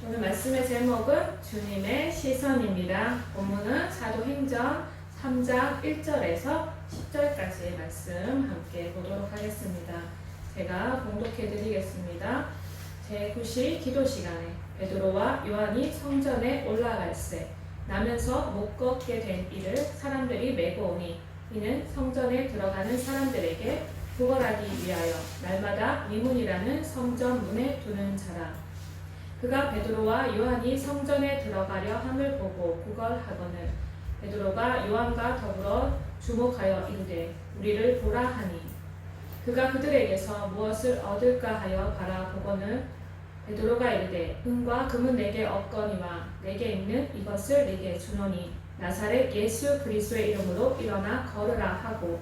오늘 말씀의 제목은 주님의 시선입니다. 본문은 사도행전 3장 1절에서 10절까지의 말씀 함께 보도록 하겠습니다. 제가 봉독해 드리겠습니다. 제9시 기도 시간에 베드로와 요한이 성전에 올라갈새 나면서 못 걷게 된 이를 사람들이 메고 오니 이는 성전에 들어가는 사람들에게 구걸하기 위하여 날마다 미문이라는 성전 문에 두는 자라. 그가 베드로와 요한이 성전에 들어가려 함을 보고 구걸하거늘 베드로가 요한과 더불어 주목하여 이르되 우리를 보라 하니 그가 그들에게서 무엇을 얻을까 하여 바라보거늘 베드로가 이르되 은과 금은 내게 없거니와 내게 있는 이것을 내게 주노니 나사렛 예수 그리스도의 이름으로 일어나 걸으라 하고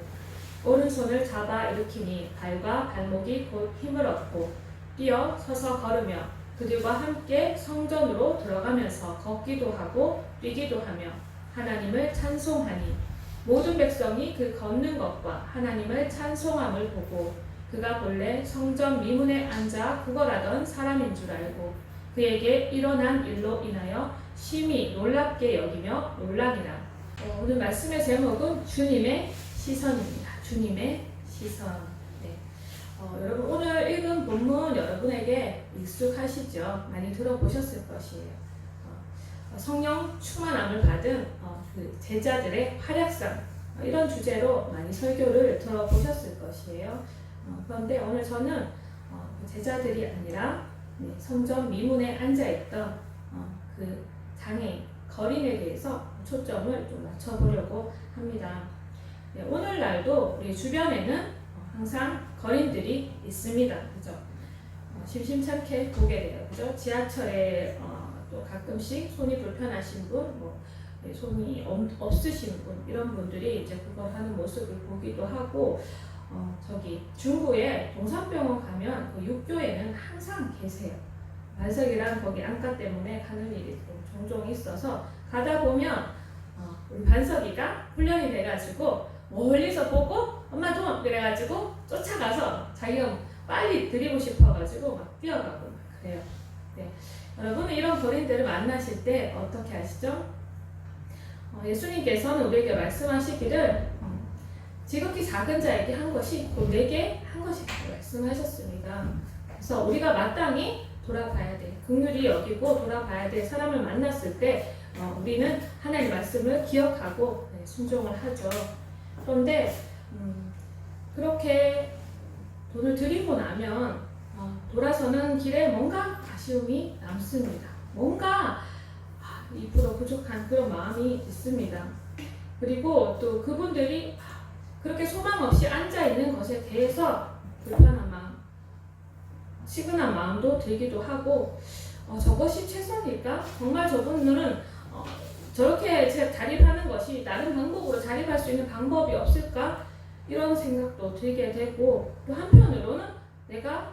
오른손을 잡아 일으키니 발과 발목이 곧 힘을 얻고 뛰어 서서 걸으며 그들과 함께 성전으로 들어가면서 걷기도 하고 뛰기도 하며 하나님을 찬송하니 모든 백성이 그 걷는 것과 하나님을 찬송함을 보고 그가 본래 성전 미문에 앉아 구걸하던 사람인 줄 알고 그에게 일어난 일로 인하여 심히 놀랍게 여기며 놀라니라. 오늘 말씀의 제목은 주님의 시선입니다. 주님의 시선. 여러분 오늘 읽은 본문 여러분에게 익숙하시죠? 많이 들어보셨을 것이에요. 성령 충만함을 받은 그 제자들의 활약상 이런 주제로 많이 설교를 들어보셨을 것이에요. 그런데 오늘 저는 제자들이 아니라 성전 미문에 앉아있던 그 장애인, 거린에 대해서 초점을 좀 맞춰보려고 합니다. 오늘날도 우리 주변에는 항상 거린들이 있습니다. 그죠? 심심찮게 보게 돼요. 그죠? 지하철에 또 가끔씩 손이 불편하신 분, 손이 없으신 분, 이런 분들이 이제 그걸 하는 모습을 보기도 하고, 저기 중구에 동산병원 가면 그 육교에는 항상 계세요. 반석이랑 거기 안가 때문에 가는 일이 종종 있어서 가다 보면 우리 반석이가 훈련이 돼가지고 멀리서 보고 엄마 좀 그래가지고 쫓아가서 자기가 빨리 드리고 싶어가지고 막 뛰어가고 막 그래요. 네. 여러분은 이런 거린들을 만나실 때 어떻게 하시죠? 예수님께서는 우리에게 말씀하시기를 지극히 작은 자에게 한 것이 곧 내게 한 것이라고 말씀하셨습니다. 그래서 우리가 마땅히 돌아봐야 돼. 긍휼히 여기고 돌아봐야 될 사람을 만났을 때 우리는 하나님의 말씀을 기억하고 순종을 하죠. 그런데 그렇게 돈을 드리고 나면 돌아서는 길에 뭔가 아쉬움이 남습니다. 뭔가 2% 부족한 그런 마음이 있습니다. 그리고 또 그분들이 그렇게 소망 없이 앉아있는 것에 대해서 불편한 마음, 시근한 마음도 들기도 하고 저것이 최선일까? 정말 저분들은 저렇게 자립하는 것이 다른 방법으로 자립할 수 있는 방법이 없을까? 이런 생각도 들게 되고 또 한편으로는 내가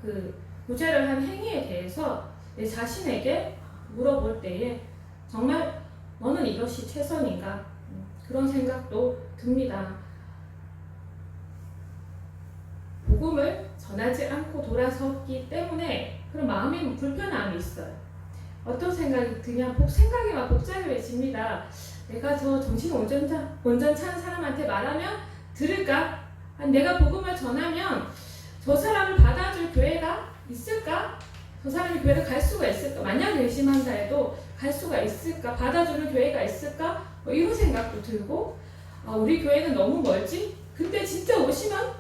그 구제를 한 행위에 대해서 내 자신에게 물어볼 때에 정말 너는 이것이 최선인가? 그런 생각도 듭니다. 복음을 전하지 않고 돌아섰기 때문에 그런 마음의 불편함이 있어요. 어떤 생각이 드냐? 생각이 막 복잡해집니다. 내가 저 정신 온전찬 사람한테 말하면 들을까? 내가 복음을 전하면 저 사람을 받아줄 교회가 있을까? 저 사람이 교회를 갈 수가 있을까? 만약에 의심한다 해도 갈 수가 있을까? 받아주는 교회가 있을까? 이런 생각도 들고 우리 교회는 너무 멀지? 근데 진짜 오시면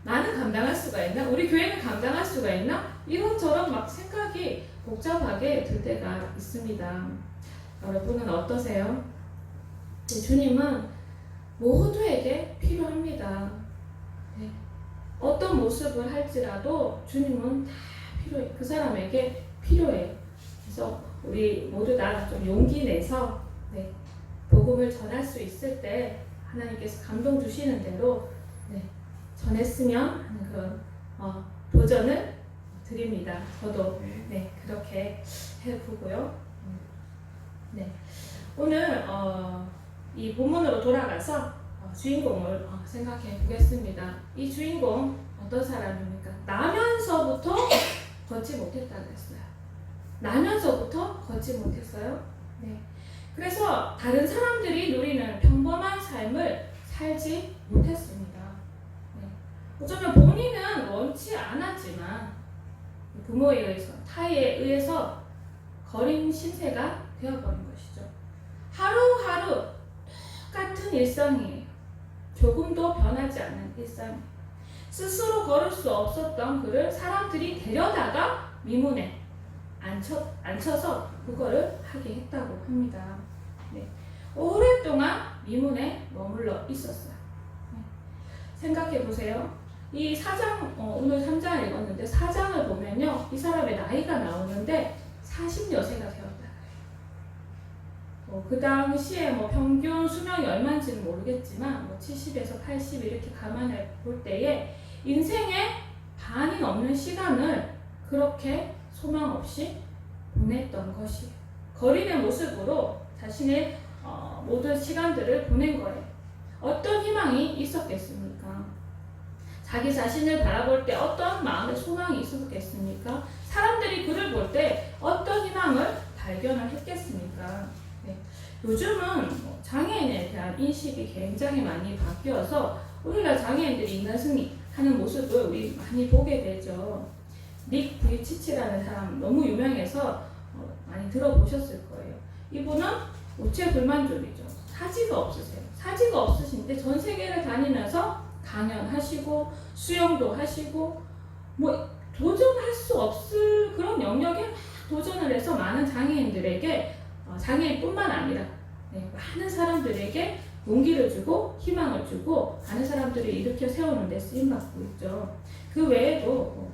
나는 감당할 수가 있나? 우리 교회는 감당할 수가 있나? 이런저런 막 생각이 복잡하게 들 때가 있습니다. 여러분은 어떠세요? 주님은 모두에게 필요합니다. 네. 어떤 모습을 할지라도 주님은 다 필요해. 그 사람에게 필요해요. 그래서 우리 모두 다 좀 용기 내서 복음을 전할 수 있을 때 하나님께서 감동 주시는 대로 전했으면 하는 그런 도전을 드립니다. 저도 그렇게 해보고요. 오늘 이 본문으로 돌아가서 주인공을 생각해 보겠습니다. 이 주인공 어떤 사람입니까? 나면서부터 걷지 못했다고 했어요. 나면서부터 걷지 못했어요. 네. 그래서 다른 사람들이 누리는 평범한 삶을 살지 못했습니다. 네. 어쩌면 본인은 원치 않았지만 부모에 의해서, 타의에 의해서 거린 신세가 되어버린 것이죠. 하루하루 똑같은 일상이에요. 조금도 변하지 않는 일상이에요. 스스로 걸을 수 없었던 그를 사람들이 데려다가 미문에 앉혀서 그거를 하게 했다고 합니다. 네. 오랫동안 미문에 머물러 있었어요. 네. 생각해 보세요. 이 4장, 오늘 3장을 읽었는데 4장을 보면요. 이 사람의 나이가 나오는데 40여세가 되었다. 그 당시에 평균 수명이 얼마인지는 모르겠지만 70에서 80 이렇게 감안해 볼 때에 인생의 반이 넘는 시간을 그렇게 소망 없이 보냈던 것이 거린의 모습으로 자신의 모든 시간들을 보낸 거예요. 어떤 희망이 있었겠습니까? 자기 자신을 바라볼 때 어떤 마음의 소망이 있었겠습니까? 사람들이 그를 볼 때 어떤 희망을 발견을 했겠습니까? 네. 요즘은 장애인에 대한 인식이 굉장히 많이 바뀌어서 우리가 장애인들이 인간 승리하는 모습을 우리 많이 보게 되죠. 닉 부이치치라는 사람 너무 유명해서 많이 들어보셨을 거예요. 이분은 우체불만족이죠. 사지가 없으세요. 사지가 없으신데 전 세계를 다니면서 강연하시고 수영도 하시고 도전할 수 없을 그런 영역에 도전을 해서 많은 장애인들에게 장애인뿐만 아니라 많은 사람들에게 용기를 주고 희망을 주고 많은 사람들을 일으켜 세우는 데 쓰임받고 있죠. 그 외에도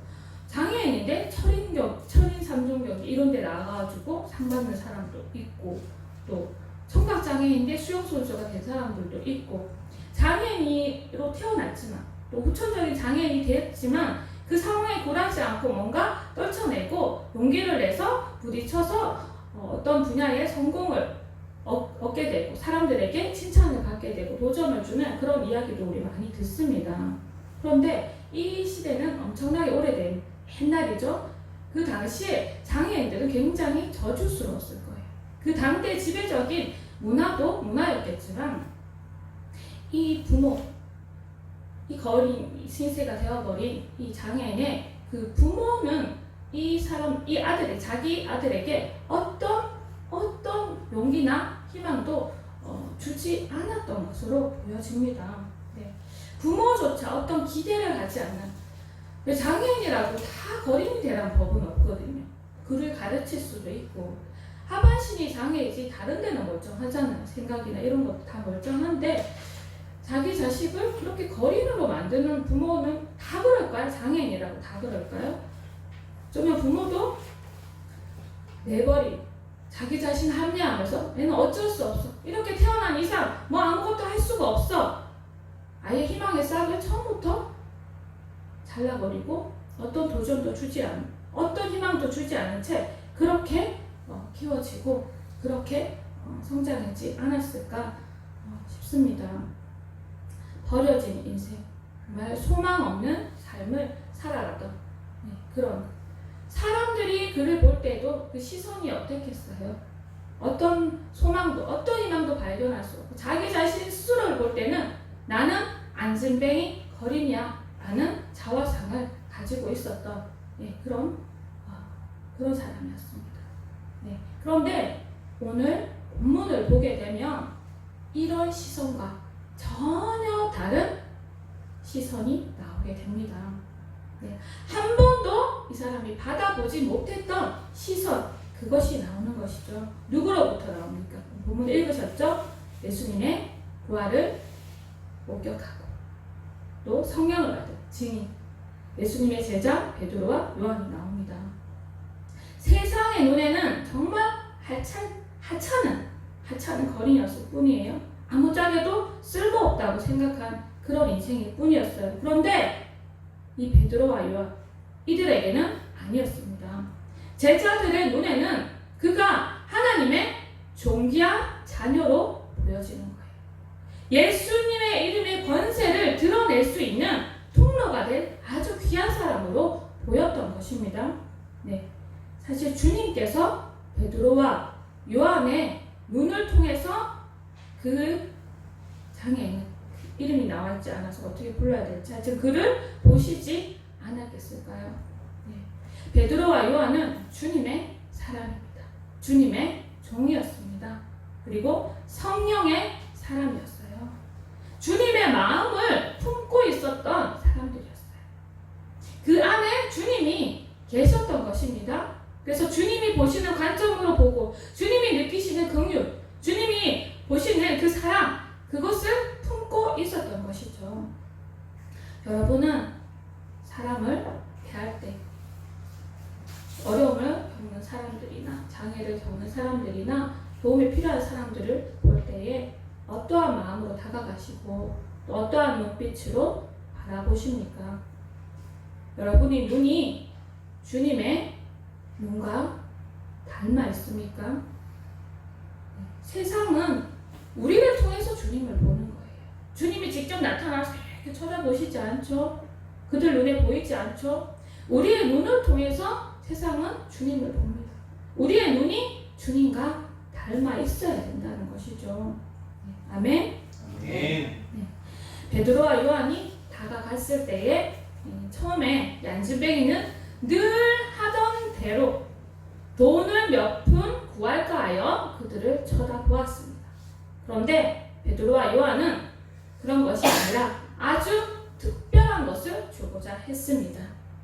장애인인데 철인 3종 경기 이런 데 나가가지고 상 받는 사람도 있고 또 청각장애인인데 수영선수가 된 사람들도 있고 장애인으로 태어났지만 또 후천적인 장애인이 됐지만 그 상황에 굴하지 않고 뭔가 떨쳐내고 용기를 내서 부딪혀서 어떤 분야의 성공을 얻게 되고 사람들에게 칭찬을 받게 되고 도전을 주는 그런 이야기도 우리 많이 듣습니다. 그런데 이 시대는 엄청나게 오래된 옛날이죠. 그 당시에 장애인들은 굉장히 저주스러웠을 거예요. 그 당대 지배적인 문화도 문화였겠지만 이 부모, 이 거린 신세가 되어버린 이 장애인의 그 부모는 이 아들의 자기 아들에게 어떤 용기나 희망도 주지 않았던 것으로 보여집니다. 네. 부모조차 어떤 기대를 하지 않는 장애인이라고 다 거린이 되라는 법은 없거든요. 그를 가르칠 수도 있고 하반신이 장애이지 다른 데는 멀쩡하잖아요. 생각이나 이런 것도 다 멀쩡한데 자기 자식을 그렇게 거린으로 만드는 부모는 다 그럴까요? 장애인이라고 다 그럴까요? 어쩌면 부모도 내버린 자기 자신 합리화하면서 얘는 어쩔 수 없어. 이렇게 태어난 이상 아무것도 할 수가 없어. 아예 희망의 싹을 처음부터 잘라버리고 어떤 도전도 주지 않은 어떤 희망도 주지 않은 채 그렇게 키워지고 그렇게 성장하지 않았을까 싶습니다. 버려진 인생, 정말 소망 없는 삶을 살아가던 그런 사람들이 그를 볼 때도 그 시선이 어떻겠어요? 어떤 소망도 어떤 희망도 발견할 수 없고 자기 자신 스스로를 볼 때는 나는 안진뱅이 거린이야 라는 자화상을 가지고 있었던 그런 사람이었습니다. 그런데 오늘 본문을 보게 되면 이런 시선과 전혀 다른 시선이 나오게 됩니다. 한 번도 이 사람이 받아보지 못했던 시선, 그것이 나오는 것이죠. 누구로부터 나옵니까? 본문 읽으셨죠? 예수님의 부활을 목격하고 또 성령을 받은 증인, 예수님의 제자 베드로와 요한이 나옵니다. 세상의 눈에는 정말 하찮은 거린이었을 뿐이에요. 아무짝에도 쓸모없다고 생각한 그런 인생일 뿐이었어요. 그런데 이 베드로와 요한 이들에게는 아니었습니다. 제자들의 눈에는 그가 하나님의 존귀한 자녀로 보여지는 거예요. 예수님의 이름의 권세를 드러낼 수 있는 통로가 된 아주 귀한 사람으로 보였던 것입니다. 사실 주님께서 베드로와 요한의 눈을 통해서 그 장애인 이름이 나와 있지 않아서 어떻게 불러야 될지 하여튼 그를 보시지 않았겠을까요? 네. 베드로와 요한은 주님의 사람입니다. 주님의 종이었습니다. 그리고 성령의 사람이었어요. 주님의 마음을 품고 있었던 사람들이었어요. 그 안에 주님이 계셨던 것입니다. 그래서 주님이 보시는 관점으로 보고 주님이 느끼시는 긍휼, 주님이 보시는 그 사랑, 그것을 품고 있었던 것이죠. 여러분은 사람을 대할 때 어려움을 겪는 사람들이나 장애를 겪는 사람들이나 도움이 필요한 사람들을 볼 때에 어떠한 마음으로 다가가시고 또 어떠한 눈빛으로 바라보십니까? 여러분의 눈이 주님의 눈과 닮아 있습니까? 세상은 우리를 통해서 주님을 보는 거예요. 주님이 직접 나타나서 이렇게 쳐다보시지 않죠? 그들 눈에 보이지 않죠? 우리의 눈을 통해서 세상은 주님을 봅니다. 우리의 눈이 주님과 닮아 있어야 된다는 것이죠. 아멘. 네. 베드로와 요한이 다가갔을 때에 처음에 얀진뱅이는 늘 하던 대로 돈을 몇 푼 구할까 하여 그들을 쳐다보았습니다. 그런데 베드로와 요한은 그런 것이 아니라 아주 특별한 것을 주고자 했습니다.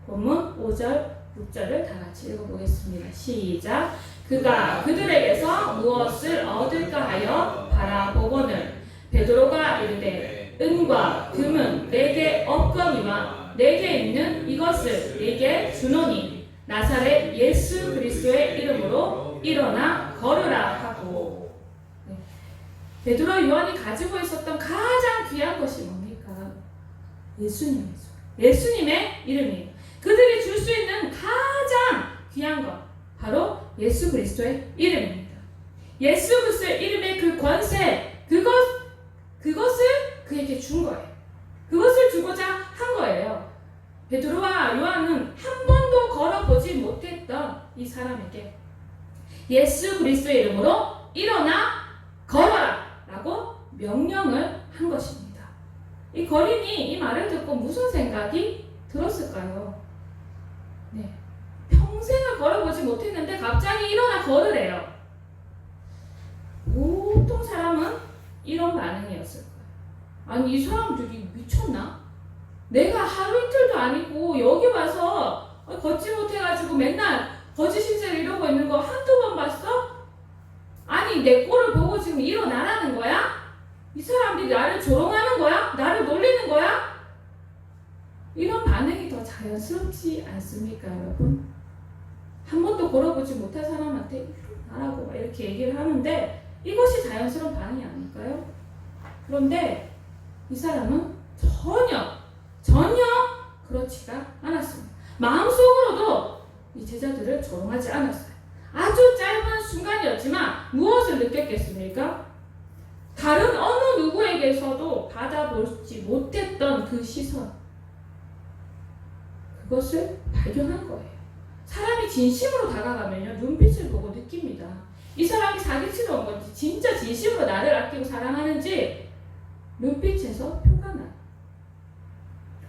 본문 5절, 6절을 다 같이 읽어보겠습니다. 시작. 그가 그들에게서 무엇을 얻을까 하여 바라보거늘 베드로가 이르되 은과 금은 내게 없거니와 내게 있는 이것을 네게 주노니 나사렛 예수 그리스도의 이름으로 일어나 걸으라 하고. 베드로 요한이 가지고 있었던 가장 귀한 것이 뭡니까? 예수님이죠. 예수님의 이름이에요. 그들이 줄 수 있는 가장 귀한 것 바로 예수 그리스도의 이름입니다. 예수 그리스도의 이름의 그 권세, 그것을 그에게 준 거예요. 그것을 주고자 한 거예요. 베드로와 요한은 한 번도 걸어보지 못했던 이 사람에게 예수 그리스도의 이름으로 일어나 걸어라 라고 명령을 한 것입니다. 이 거린이 이 말을 듣고 무슨 생각이 들었을까요? 네. 평생을 걸어보지 못했는데 갑자기 일어나 걸으래요. 보통 사람은 이런 반응이었을 거예요. 아니 이 사람들이 미쳤나? 내가 하루 이틀도 아니고 여기 와서 걷지 못해가지고 맨날 거짓 신세를 이러고 있는 거 한두 번 봤어? 아니 내 꼴을 보고 지금 일어나라는 거야? 이 사람들이 나를 조롱하는 거야? 나를 놀리는 거야? 이런 반응이 더 자연스럽지 않습니까, 여러분? 한 번도 걸어보지 못한 사람한테 일어나라고 이렇게 얘기를 하는데 이것이 자연스러운 반응이 아닐까요? 그런데 이 사람은 전혀 그렇지가 않았습니다. 마음속으로도 이 제자들을 조롱하지 않았어요. 아주 짧은 순간이었지만 무엇을 느꼈겠습니까? 다른 어느 누구에게서도 받아보지 못했던 그 시선, 그것을 발견한 거예요. 사람이 진심으로 다가가면요 눈빛을 보고 느낍니다. 이 사람이 사기치러 온 건지 진짜 진심으로 나를 아끼고 사랑하는지 눈빛에서 표가 나요.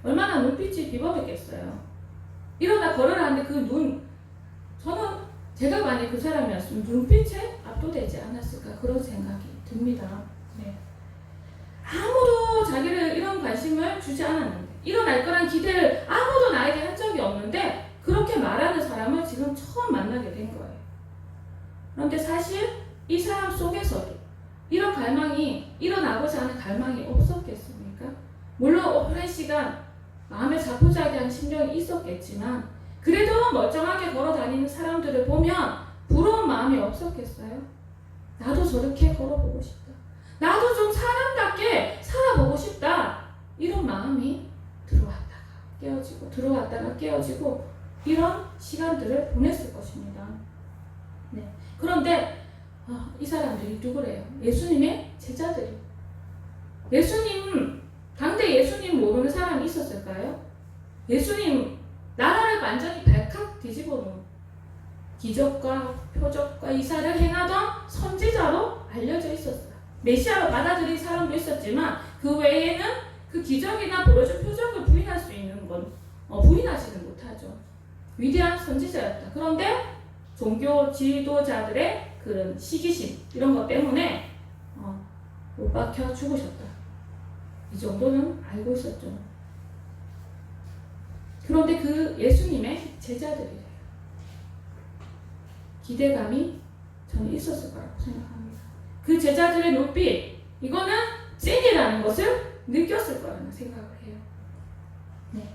얼마나 눈빛이 비범했겠어요. 일어나 걸으라는데 그 눈, 저는 제가 만약 그 사람이었으면 눈빛에 압도되지 않았을까 그런 생각이 듭니다. 네. 아무도 자기를 이런 관심을 주지 않았는데 일어날 거란 기대를 아무도 나에게 한 적이 없는데 그렇게 말하는 사람을 지금 처음 만나게 된 거예요. 그런데 사실 이 사람 속에서도 이런 갈망이, 일어나고자 하는 갈망이 없었겠습니까? 물론 오랜 시간 마음에 자포자기한 심정이 있었겠지만 그래도 멀쩡하게 걸어다니는 사람들을 보면 부러운 마음이 없었겠어요? 나도 저렇게 걸어보고 싶다. 나도 좀 사람답게 살아보고 싶다. 이런 마음이 들어왔다가 깨어지고 들어왔다가 깨어지고 이런 시간들을 보냈을 것입니다. 네. 그런데 이 사람들이 누구래요? 예수님의 제자들이. 당대 예수님 모르는 사람이 있었을까요? 예수님 나라를 완전히 발칵 뒤집어 놓은 기적과 표적과 이사를 행하던 선지자로 알려져 있었어요. 메시아로 받아들인 사람도 있었지만 그 외에는 그 기적이나 보여준 표적을 부인할 수 있는 건 부인하지는 못하죠. 위대한 선지자였다. 그런데 종교 지도자들의 그런 시기심 이런 것 때문에 못 박혀 죽으셨다. 이 정도는 알고 있었죠. 그런데 그 예수님의 제자들이래요. 기대감이 저는 있었을 거라고 생각합니다. 그 제자들의 눈빛, 이거는 찐이라는 것을 느꼈을 거라는 생각을 해요. 네.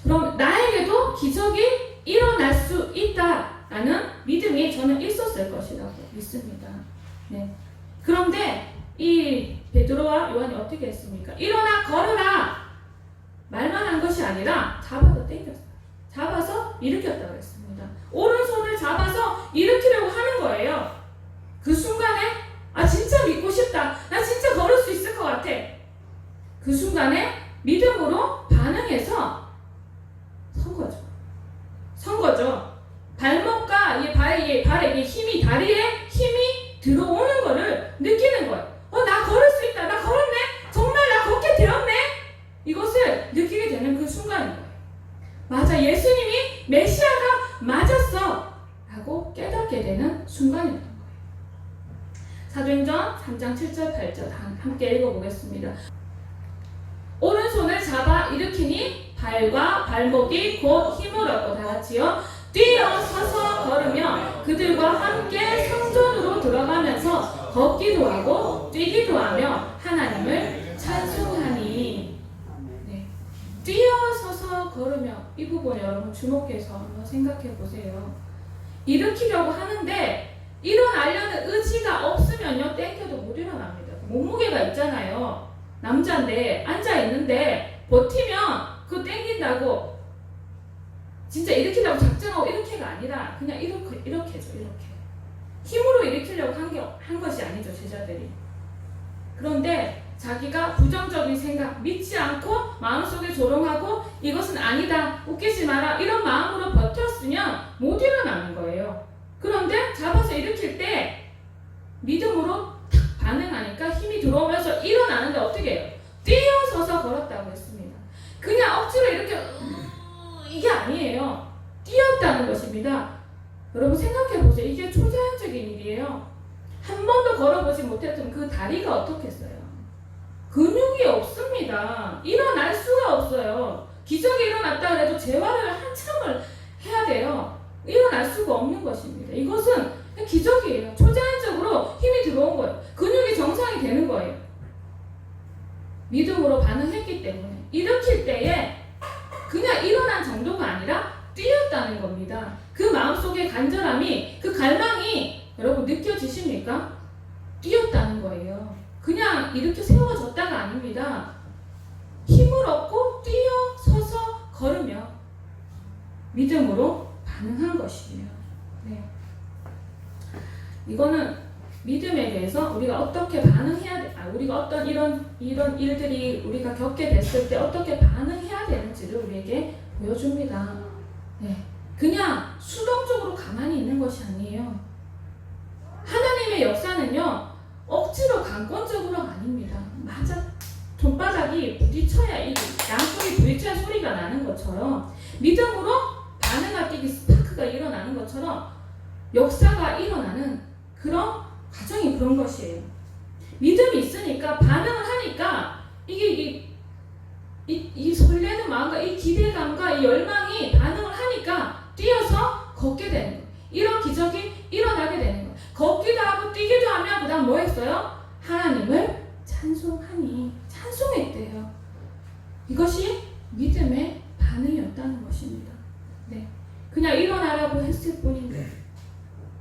그럼 나에게도 기적이 일어날 수 있다라는 믿음이 저는 있었을 것이라고 믿습니다. 네. 그런데 이 베드로와 요한이 어떻게 했습니까? 일어나 걸으라 말만 한 것이 아니라 잡아서 당겼어요. 잡아서 일으켰다고 했습니다. 오른손을 잡아서 일으키려고 하는 거예요. 그 순간에 진짜 믿고 싶다. 나 진짜 걸을 수 있을 것 같아. 그 순간에 믿음으로 반응해서 선 거죠. 발목과 발에 힘이, 다리에 힘이 들어오는 거를 느끼는 거예요. 나 걸을 수 있다. 나 걸었네. 정말 나 걷게 되었네. 이것을 느끼게 되는 그 순간인 거예요. 맞아, 예수님이 메시아가 맞았어 라고 깨닫게 되는 순간이었던 거예요. 사도행전 3장 7절 8절 함께 읽어보겠습니다. 오른손을 잡아 일으키니 발과 발목이 곧 힘을 얻고 다같이요 뛰어 서서 걸으며 그들과 함께 성전으로 들어가면서 걷기도 하고 뛰기도 하며 하나님을 찬송하니. 네. 뛰어 서서 걸으며, 이 부분 여러분 주목해서 한번 생각해 보세요. 일으키려고 하는데 일어나려는 의지가 없으면요 땡겨도 못 일어납니다. 몸무게가 있잖아요. 남자인데 앉아있는데 버티면 그거 땡긴다고 진짜 일으키려고 작정하고 이렇게가 아니라 그냥 이렇게죠. 이렇게 힘으로 일으키려고 한 것이 아니죠, 제자들이. 그런데 자기가 부정적인 생각, 믿지 않고 마음속에 조롱하고 이것은 아니다, 웃기지 마라, 이런 마음으로 버텼으면 못 일어나는 거예요. 그런데 잡아서 일으킬 때 믿음으로 탁 반응하니까 힘이 들어오면서 일어나는데 어떻게 해요? 뛰어서서 걸었다고 했습니다. 그냥 억지로 이렇게 이게 아니에요. 뛰었다는 것입니다. 여러분 생각해보세요. 이게 초자연적인 일이에요. 한 번도 걸어보지 못했던 그 다리가 어떻겠어요? 근육이 없습니다. 일어날 수가 없어요. 기적이 일어났다 그래도 재활을 한참을 해야 돼요. 일어날 수가 없는 것입니다. 이것은 기적이에요. 초자연적으로 힘이 들어온 거예요. 근육이 정상이 되는 거예요. 믿음으로 반응했기 때문에 일으킬 때에 그냥 일어난 정도가 아니라 뛰었다는 겁니다. 그 마음속의 간절함이, 그 갈망이 여러분 느껴지십니까? 뛰었다는 거예요. 그냥 이렇게 세워졌다가 아닙니다. 힘을 얻고 뛰어 서서 걸으며 믿음으로 반응한 것이에요. 네. 이거는 믿음에 대해서 우리가 어떻게 반응해야 돼? 우리가 어떤 이런 일들이 우리가 겪게 됐을 때 어떻게 반응해야 되는지를 우리에게 보여줍니다. 네. 그냥 수동적으로 가만히 있는 것이 아니에요. 하나님의 역사는요, 억지로 강권적으로가 아닙니다. 맞아. 손바닥이 부딪혀야, 이 양쪽이 부딪혀야 소리가 나는 것처럼 믿음으로 반응할 때 스파크가 일어나는 것처럼 역사가 일어나는 그런 과정이 그런 것이에요. 믿음이 있으니까 반응을 하니까 이게 이 설레는 마음과 이 기대감과 이 열망이 반응을 하니까 뛰어서 걷게 되는 거예요. 이런 기적이 일어나게 되는 거예요. 걷기도 하고 뛰기도 하면 그 다음 뭐 했어요? 하나님을 찬송하니. 찬송했대요. 이것이 믿음의 반응이었다는 것입니다. 네. 그냥 일어나라고 했을 뿐인데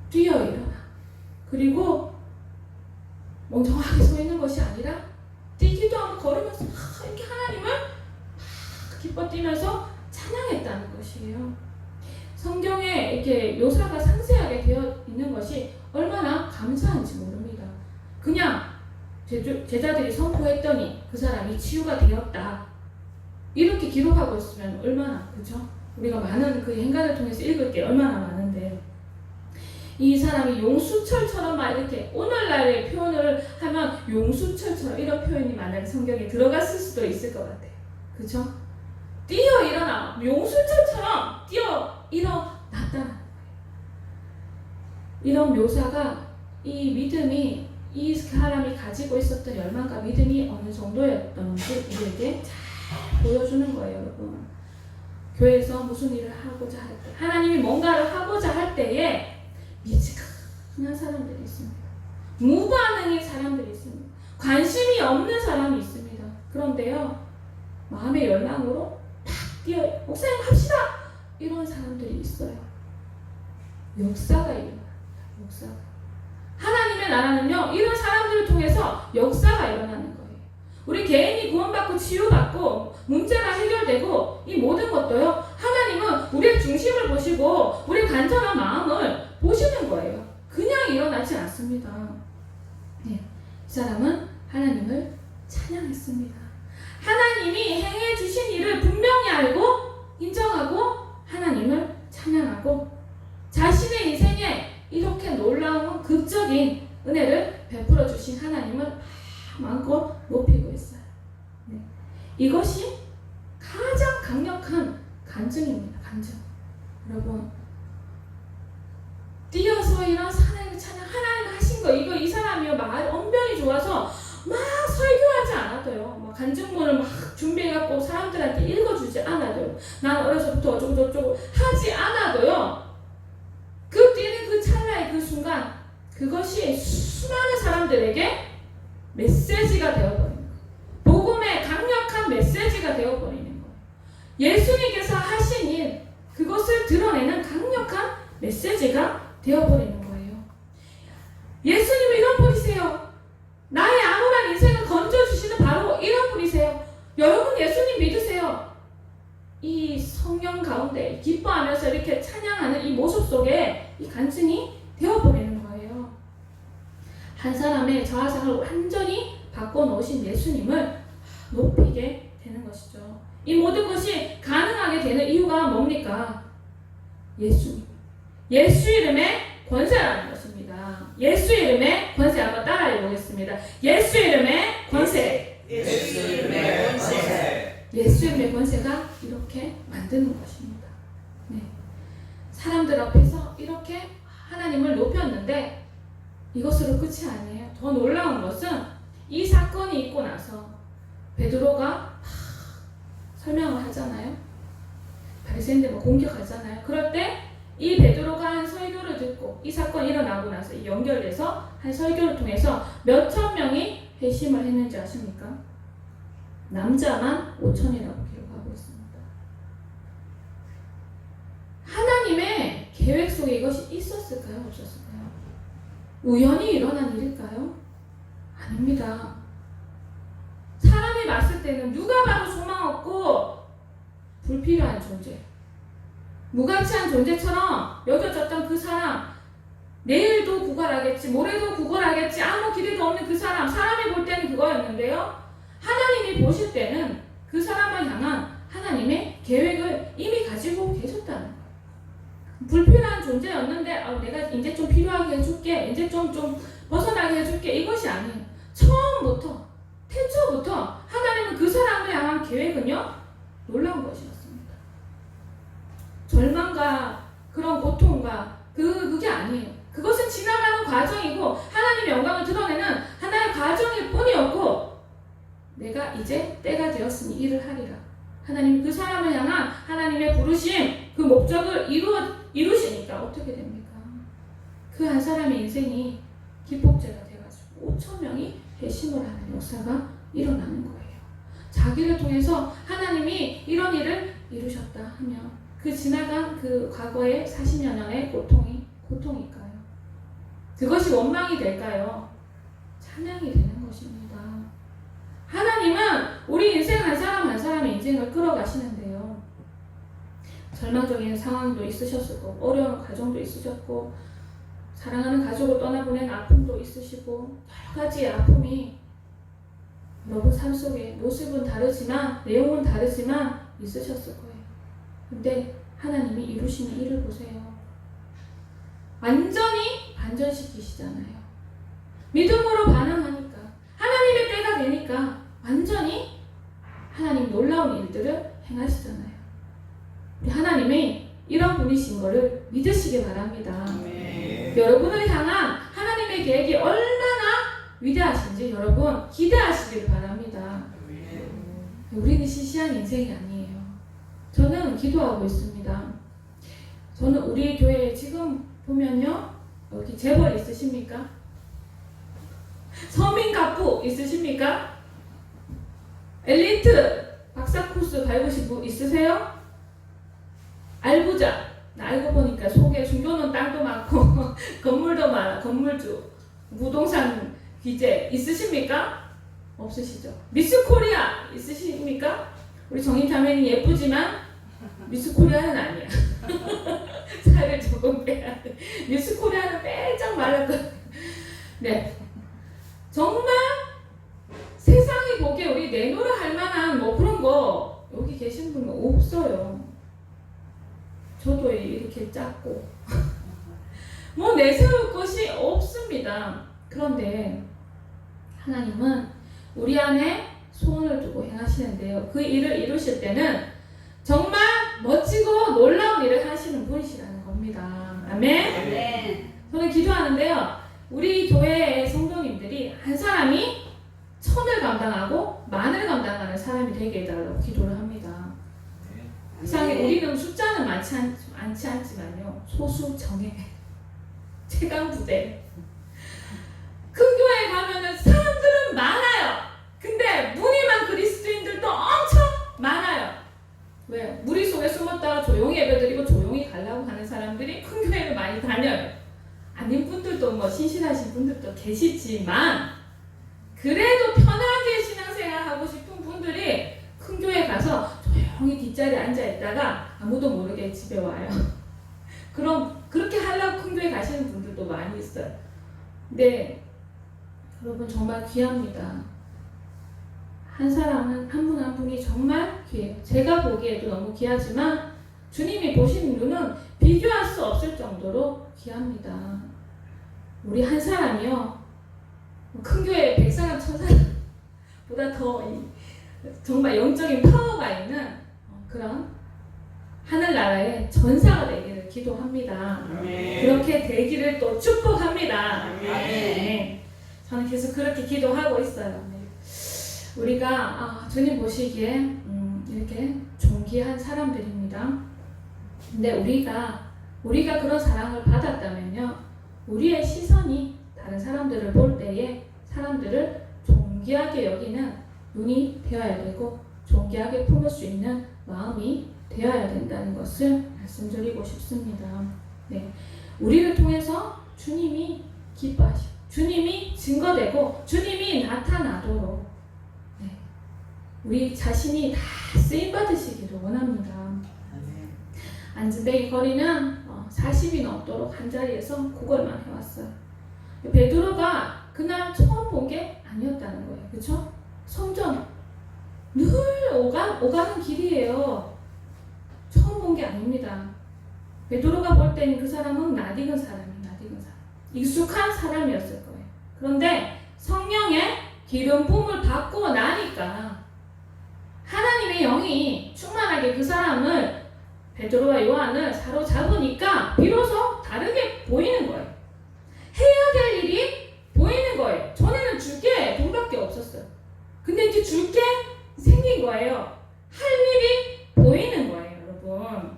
뛰어 일어나. 그리고 멍청하게 서 있는 것이 아니라 뛰기도 하고 걸으면서 이렇게 하나님을 기뻐 뛰면서 찬양했다는 것이에요. 성경에 이렇게 묘사가 상세하게 되어 있는 것이 얼마나 감사한지 모릅니다. 그냥 제자들이 선포했더니 그 사람이 치유가 되었다, 이렇게 기록하고 있으면 얼마나, 그죠? 우리가 많은 그 행간을 통해서 읽을 게 얼마나 많은데 이 사람이 용수철처럼 막 이렇게 오늘날의 표현을 하면 용수철처럼 이런 표현이 만약에 성경에 들어갔을 수도 있을 것 같아요. 그죠? 뛰어 일어나 용수철처럼 뛰어 일어났다는 거예요. 이런 묘사가 이 믿음이 이 사람이 가지고 있었던 열망과 믿음이 어느 정도였던지 우리에게 잘 보여주는 거예요, 여러분. 교회에서 무슨 일을 하고자 할 때, 하나님이 뭔가를 하고자 할 때에 미지근한 사람들이 있습니다. 무반응인 사람들이 있습니다. 관심이 없는 사람이 있습니다. 그런데요, 마음의 열망으로 탁 뛰어 목사님 합시다! 이런 사람들이 있어요. 역사가 일어납니다. 역사가. 하나님의 나라는요, 이런 사람들을 통해서 역사가 일어나는 거예요. 우리 개인이 구원받고 치유받고 문제가 해결되고 이 모든 것도요, 하나님은 우리의 중심을 보시고 우리의 간절한 마음을 보시는 거예요. 그냥 일어나지 않습니다. 네, 이 사람은 하나님을 찬양했습니다. 하나님이 행해 주신 일을 분명히 알고 인정하고 하나님을 찬양하고 자신의 인생에 이렇게 놀라운 극적인 은혜를 베풀어 주신 하나님을 마음껏 높이고 있어요. 네. 이것이 가장 강력한 간증입니다. 간증. 여러분, 뛰어서 이런 하나님의 찬양, 하나님 하신 거, 이거 이 사람이요, 말 언변이 좋아서 막 설교하지 않아도요, 막 간증문을 막 준비해갖고 사람들한테 읽어주지 않아도요, 난 어려서부터 어쩌고저쩌고 하지 않아도요, 그 뛰는 그 찰나의 그 순간, 그것이 수많은 사람들에게 메시지가 되어버리는 거예요. 복음의 강력한 메시지가 되어버리는 거예요. 예수님께서 하신 일, 그것을 드러내는 강력한 메시지가 되어버리는 거예요. 예수님은 이런 분이세요. 나의 암울한 인생을 건져주시는 바로 이런 분이세요. 여러분 예수님 믿으세요. 이 성령 가운데 기뻐하면서 이렇게 찬양하는 이 모습 속에 이 간증이 되어버리는 거예요. 한 사람의 저하상을 완전히 바꿔놓으신 예수님을 높이게 되는 것이죠. 이 모든 것이 가능하게 되는 이유가 뭡니까? 예수 이름의 권세라는 것입니다. 예수 이름의 권세, 한번 따라해 보겠습니다. 예수 이름의 권세. 예수 이름의 권세. 예수 이름의 권세가 이렇게 만드는 것입니다. 네. 사람들 앞에서 이렇게 하나님을 높였는데 이것으로 끝이 아니에요. 더 놀라운 것은 이 사건이 있고 나서 베드로가 설명을 하잖아요. 바리새인들 공격하잖아요. 그럴 때 이 베드로가 한 설교를 듣고 이 사건이 일어나고 나서 연결돼서 한 설교를 통해서 몇천 명이 회심을 했는지 아십니까? 남자만 5천이라고 기록하고 있습니다. 하나님의 계획 속에 이것이 있었을까요? 없었을까요? 우연히 일어난 일일까요? 아닙니다. 사람이 봤을 때는 누가 봐도 소망 없고 불필요한 존재, 무가치한 존재처럼 여겨졌던 그 사람, 내일도 구걸하겠지, 모레도 구걸하겠지, 아무 기대도 없는 그 사람, 사람이 볼 때는 그거였는데요, 하나님이 보실 때는 그 사람을 향한 하나님의 계획을 이미 가지고 계셨다는 거예요. 불필요한 존재였는데 내가 이제 좀 필요하게 해줄게, 이제 좀 벗어나게 해줄게, 이것이 아니에요. 처음부터, 태초부터 하나님은 그 사람을 향한 계획은요, 놀라운 것이었습니다. 절망과 그런 고통과 그게 아니에요. 그것은 지나가는 과정이고 하나님의 영광을 드러내는 하나의 과정일 뿐이었고, 내가 이제 때가 되었으니 일을 하리라. 하나님 그 사람을 향한 하나님의 부르심, 그 목적을 이루시니까 어떻게 됩니까? 그 한 사람의 인생이 기폭제가 돼가지고 5천 명이 회심을 하는 역사가 일어나는 거예요. 자기를 통해서 하나님이 이런 일을 이루셨다 하면 그 지나간 그 과거의 40여 년의 고통일까요? 그것이 원망이 될까요? 찬양이 되는 것입니다. 하나님은 우리 인생 한 사람 한 사람의 인생을 끌어가시는데요, 절망적인 상황도 있으셨을 거고, 어려운 가정도 있으셨고, 사랑하는 가족을 떠나보낸 아픔도 있으시고, 여러 가지의 아픔이 여러분 삶 속에 모습은 다르지만 내용은 다르지만 있으셨을 거예요. 근데 하나님이 이루시는 일을 보세요. 완전히 반전시키시잖아요. 믿음으로 반응하니까 하나님의 때가 되니까 완전히 하나님 놀라운 일들을 행하시잖아요. 우리 하나님이 이런 분이신 것을 믿으시기 바랍니다. 아멘. 여러분을 향한 하나님의 계획이 얼마나 위대하신지 여러분 기대하시길 바랍니다. 우리는 시시한 인생이 아니에요. 저는 기도하고 있습니다. 저는 우리 교회에 지금 보면요, 여기 재벌 있으십니까? 서민 갑부 있으십니까? 엘리트 박사 코스 밟으신 분 있으세요? 알부자, 나 알고 보니까 속에 중도는 땅도 많고 건물도 많아, 건물주, 부동산 기재 있으십니까? 없으시죠? 미스 코리아 있으십니까? 우리 정인타면이 예쁘지만 미스 코리아는 아니야. 살을 조금 빼야 돼. 미스 코리아는 빼짝 말랐거든. 네, 정말 세상이 보기에 우리 내노라 할 만한 뭐 그런 거 여기 계신 분은 없어요. 저도 이렇게 작고 뭐 내세울 것이 없습니다. 그런데 하나님은 우리 안에 소원을 두고 행하시는데요. 그 일을 이루실 때는 정말 멋지고 놀라운 일을 하시는 분이시라는 겁니다. 아멘. 아멘. 저는 기도하는데요. 우리 교회의 성도님들이 한 사람이 1000을 감당하고 10,000을 감당하는 사람이 되게 해달라고 기도를 합니다. 세상에 우리는 숫자는 많지 않지만요. 소수 정예 최강 부대. 큰 교회에 가면은 사람들은 많아요. 근데 무늬만 그리스도인들도 엄청 많아요. 왜요? 무리 속에 숨었다가 조용히 예배드리고 조용히 가려고 하는 사람들이 큰 교회를 많이 다녀요. 아닌 분들도 뭐 신실하신 분들도 계시지만 그래도 편하게 신앙생활 하고 싶은 분들이 큰 교회 가서 조용히 뒷자리에 앉아있다가 아무도 모르게 집에 와요. 그럼 그렇게 하려고 큰 교회 가시는 분들도 많이 있어요. 근데 여러분 정말 귀합니다. 한 사람은 한 분 한 분이 정말 귀해요. 제가 보기에도 너무 귀하지만 주님이 보시는 눈은 비교할 수 없을 정도로 귀합니다. 우리 한 사람이요, 큰 교회 100사람 1000사람보다 더 정말 영적인 파워가 있는 그런 하늘나라의 전사가 되기를 기도합니다. 아멘. 그렇게 되기를 또 축복합니다. 아멘. 저는 계속 그렇게 기도하고 있어요. 우리가 주님 보시기에 이렇게 존귀한 사람들입니다. 근데 우리가 그런 사랑을 받았다면요, 우리의 시선이 다른 사람들을 볼 때에 사람들을 존귀하게 여기는 눈이 되어야 되고 존귀하게 품을 수 있는 마음이 되어야 된다는 것을 말씀드리고 싶습니다. 네, 우리를 통해서 주님이 기뻐하시고 주님이 증거되고 주님이 나타나도록 우리 자신이 다 쓰임받으시기를 원합니다. 안진뱅이 거리는 40이 넘도록 한 자리에서 구걸만 해왔어요. 베드로가 그날 처음 본 게 아니었다는 거예요. 그렇죠? 성전 늘 오가는 길이에요. 처음 본 게 아닙니다. 베드로가 볼 때는 그 사람은 낯익은 사람. 익숙한 사람이었을 거예요. 그런데 성령의 기름 부음을 받고 나니까 하나님의 영이 충만하게 그 사람을, 베드로와 요한을 사로잡으니까 비로소 다르게 보이는 거예요. 해야 될 일이 보이는 거예요. 전에는 줄 게 돈밖에 없었어요. 근데 이제 줄 게 생긴 거예요. 할 일이 보이는 거예요.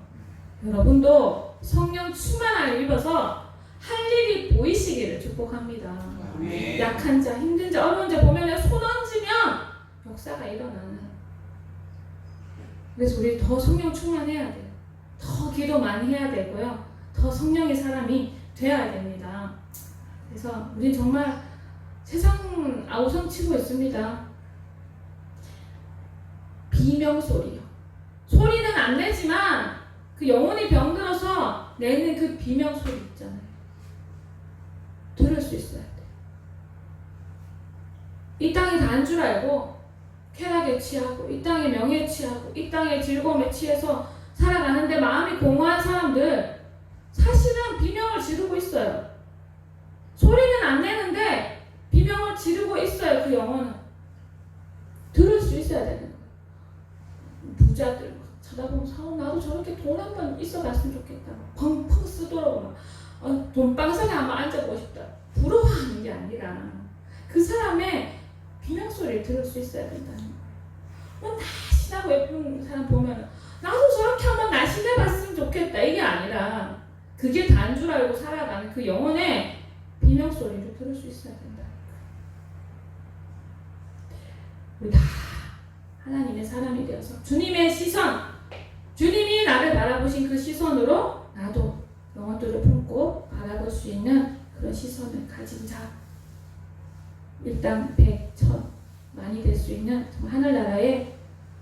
여러분도 성령 충만함을 입어서 할 일이 보이시기를 축복합니다. 아멘. 약한 자, 힘든 자, 어려운 자 보면 손 얹으면 역사가 일어나는. 그래서 우리 더 성령 충만해야 돼요. 더 기도 많이 해야 되고요. 더 성령의 사람이 되어야 됩니다. 그래서 우리 정말 세상은 아우성치고 있습니다. 비명 소리요. 소리는 안 내지만 그 영혼이 병들어서 내는 그 비명 소리 있잖아요. 들을 수 있어야 돼. 이 땅이 다인 줄 알고 쾌락에 취하고 이 땅의 명예에 취하고 이 땅의 즐거움에 취해서 살아가는데 마음이 공허한 사람들, 사실은 비명을 지르고 있어요. 소리는 안 내는데 비명을 지르고 있어요. 그 영혼은 들을 수 있어야 되는 거예요. 부자들 쳐다보면 나도 저렇게 돈 한 번 있어봤으면 좋겠다. 펑펑 쓰도록 돈방석에 한번 앉아보고 싶다. 부러워하는 게 아니라 그 사람의 비명 소리를 들을 수 있어야 된다는 거예요. 날씬하고 예쁜 사람 보면 나도 저렇게 한번 날씬해봤으면 좋겠다. 이게 아니라 그게 다인 줄 알고 살아가는 그 영혼의 비명 소리를 들을 수 있어야 된다. 우리 다 하나님의 사람이 되어서 주님의 시선, 주님이 나를 바라보신 그 시선으로 나도 영혼들을 품고 바라볼 수 있는 그런 시선을 가진 자, 일당 100, 1000 많이 될 수 있는 하늘나라에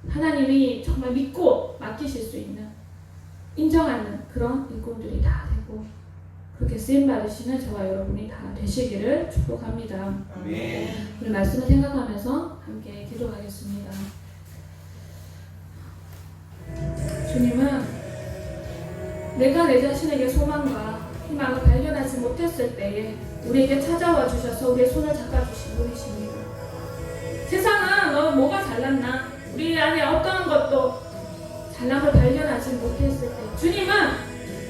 하나님이 정말 믿고 맡기실 수 있는, 인정하는 그런 일꾼들이 다 되고 그렇게 쓰임받으시는 저와 여러분이 다 되시기를 축복합니다. 오늘 말씀을 생각하면서 함께 기도하겠습니다. 주님은 내가 내 자신에게 소망과 희망을 발견하지 못했을 때에 우리에게 찾아와 주셔서 우리의 손을 잡아주신 분이십니다. 세상은 너 뭐가 잘났나? 우리 안에 어떠한 것도 잘난 걸 발견하지 못했을 때 주님은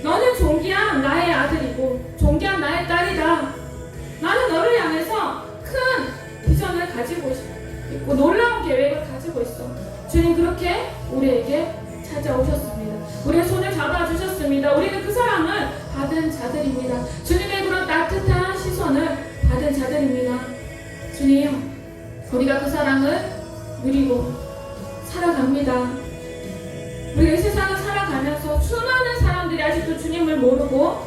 너는 존귀한 나의 아들이고 존귀한 나의 딸이다. 나는 너를 향해서 큰 비전을 가지고 있고 놀라운 계획을 가지고 있어. 주님 그렇게 우리에게 찾아오셨습니다. 우리의 손을 잡아주셨습니다. 우리는 그 사랑을 받은 자들입니다. 주님의 그런 따뜻한 시선을 받은 자들입니다. 주님, 우리가 그 사랑을 누리고 살아갑니다. 우리가 이 세상을 살아가면서 수많은 사람들이 아직도 주님을 모르고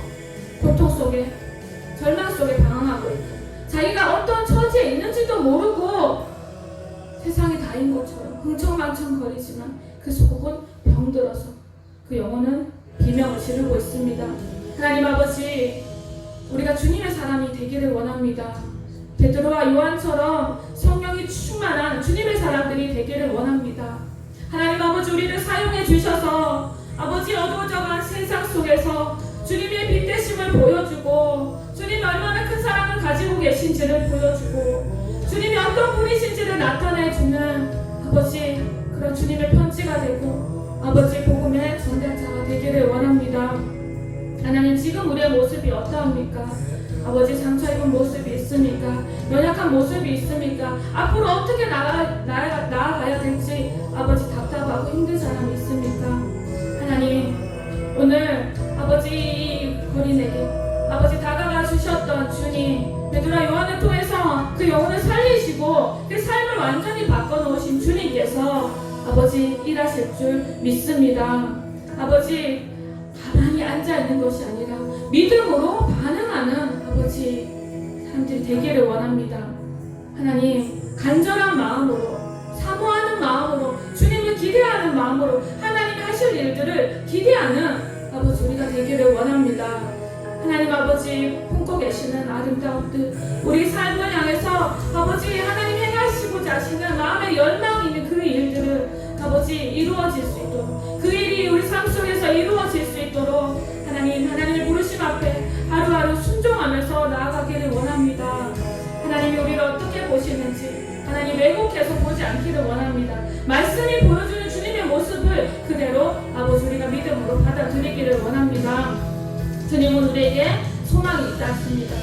고통 속에, 절망 속에 방황하고 있고 자기가 어떤 처지에 있는지도 모르고 세상이 다인 것처럼 흥청망청거리지만 그 속은 병들어서 그 영혼은 비명을 지르고 있습니다. 하나님 아버지, 우리가 주님의 사람이 되기를 원합니다. 베드로와 요한처럼 성령이 충만한 주님의 사람들이 되기를 원합니다. 하나님 아버지, 우리를 사용해 주셔서 아버지 어두워져간 세상 속에서 주님의 빛대심을 보여주고 주님이 얼마나 큰 사랑을 가지고 계신지를 보여주고 주님이 어떤 분이신지를 나타내주는 아버지 그런 주님의 편지가 되고 아버지 복음의 전달자가 되기를 원합니다. 하나님, 지금 우리의 모습이 어떠합니까? 아버지, 상처 입은 모습이 있습니까? 연약한 모습이 있습니까? 앞으로 어떻게 나아가야 될지 아버지 답답하고 힘든 사람이 있습니까? 하나님, 오늘 아버지 이 거린에게 아버지 다가가 주셨던 주님, 베드로와 요한을 통해서 그 영혼을 살리시고 그 삶을 완전히 바꿔놓으신 주님께서 아버지 일하실 줄 믿습니다. 아버지, 가만히 앉아있는 것이 아니라 믿음으로 반응하는 아버지 사람들이 되기를 원합니다. 하나님, 간절한 마음으로, 사모하는 마음으로, 주님을 기대하는 마음으로 하나님이 하실 일들을 기대하는 아버지 우리가 되기를 원합니다. 하나님 아버지, 품고 계시는 아름다운 뜻, 우리 삶을 향해서 아버지 하나님 행하시고자 하시는 마음의 열망이 있는 그 일들을 아버지 이루어질 수 있도록, 그 일이 우리 삶 속에서 이루어질 수 있도록 하나님의 부르심 앞에 하루하루 순종하면서 나아가기를 원합니다. 하나님이 우리를 어떻게 보시는지 하나님 왜곡해서 보지 않기를 원합니다. 말씀이 보여주는 주님의 모습을 그대로 아버지 우리가 믿음으로 받아들이기를 원합니다. 주님은 우리에게 소망이 있다 하십니다.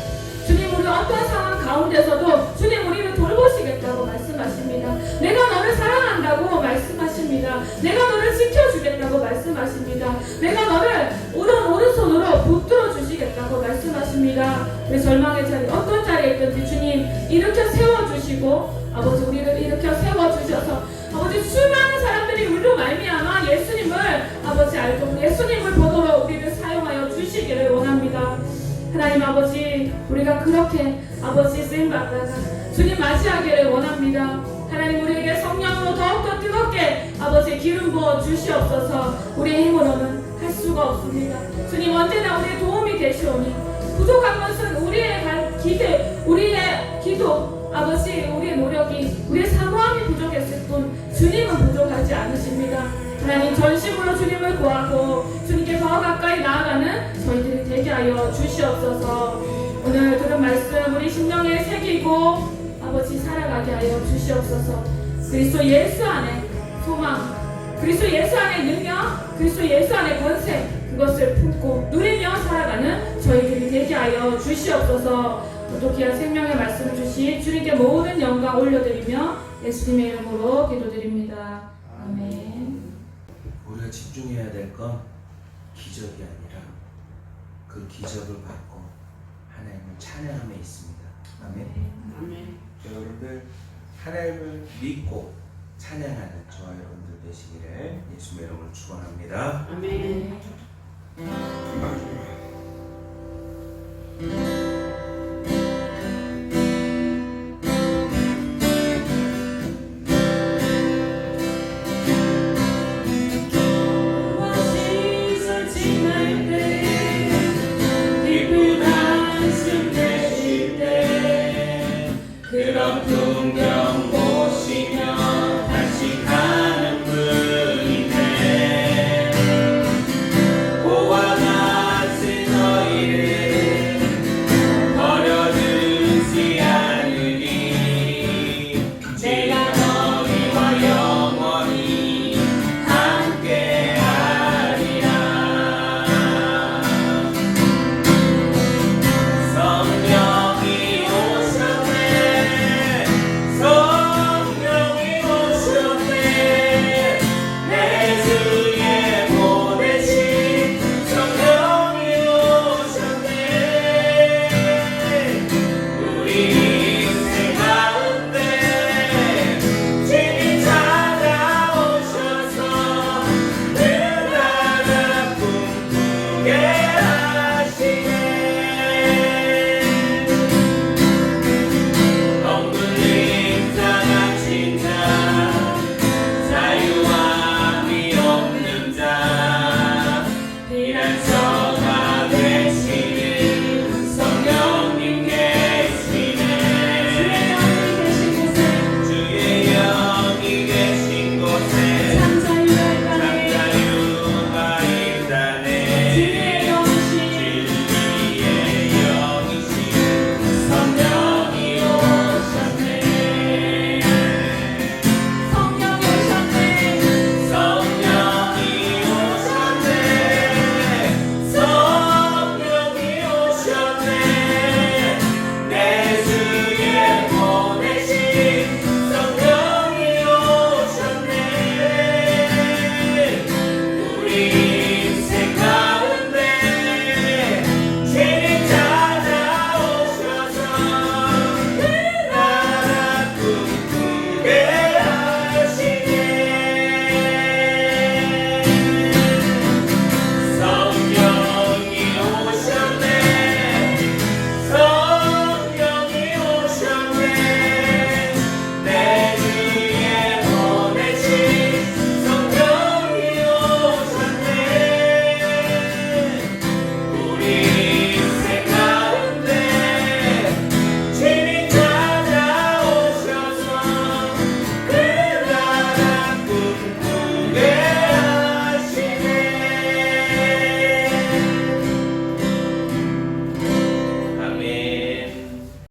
주님, 우리 어떤 상황 가운데서도 주님 우리를 돌보시겠다고 말씀하십니다. 내가 너를 사랑한다고 말씀하십니다. 내가 너를 지켜주겠다고 말씀하십니다. 내가 너를 오른손으로 붙들어 주시겠다고 말씀하십니다. 우리 절망의 자리, 어떤 자리에 있든지 주님 일으켜 세워주시고 아버지 우리를 일으켜 세워주셔서 아버지 수많은 사람들이 우리로 말미암아 예수님을 아버지 알고 예수님을 보도록 우리를 사용하여 주시기를 원합니다. 하나님 아버지, 우리가 그렇게 아버지 쓰임받다가 주님 맞이하기를 원합니다. 하나님, 우리에게 성령으로 더욱더 뜨겁게 아버지 기름 부어 주시옵소서. 우리의 힘으로는 할 수가 없습니다. 주님, 언제나 우리의 도움이 되시오니 부족한 것은 우리의 기도 아버지, 우리의 노력이, 우리의 사모함이 부족했을 뿐 주님은 부족하지 않으십니다. 하나님, 전심으로 주님을 구하고 주님께 더 가까이 나아가는 저희들이 되시옵소서. 하여 주시옵소서. 오늘 들은 말씀 우리 심령에 새기고 아버지 살아가게 하여 주시옵소서. 그리스도 예수 안에 소망, 그리스도 예수 안에 능력, 그리스도 예수 안에 권세, 그것을 품고 누리며 살아가는 저희들이 되게 하여 주시옵소서. 또 귀한 생명의 말씀을 주신 주님께 모든 영광 올려드리며 예수님의 이름으로 기도드립니다. 아멘. 우리가 집중해야 될 건 기적이 아니라 그 기적을 받고 하나님을 찬양함에 있습니다. 아멘. 아멘. 여러분들 하나님을 믿고 찬양하는 저와 여러분들 되시기를 예수님의 이름으로 축원합니다. 아멘. 아멘.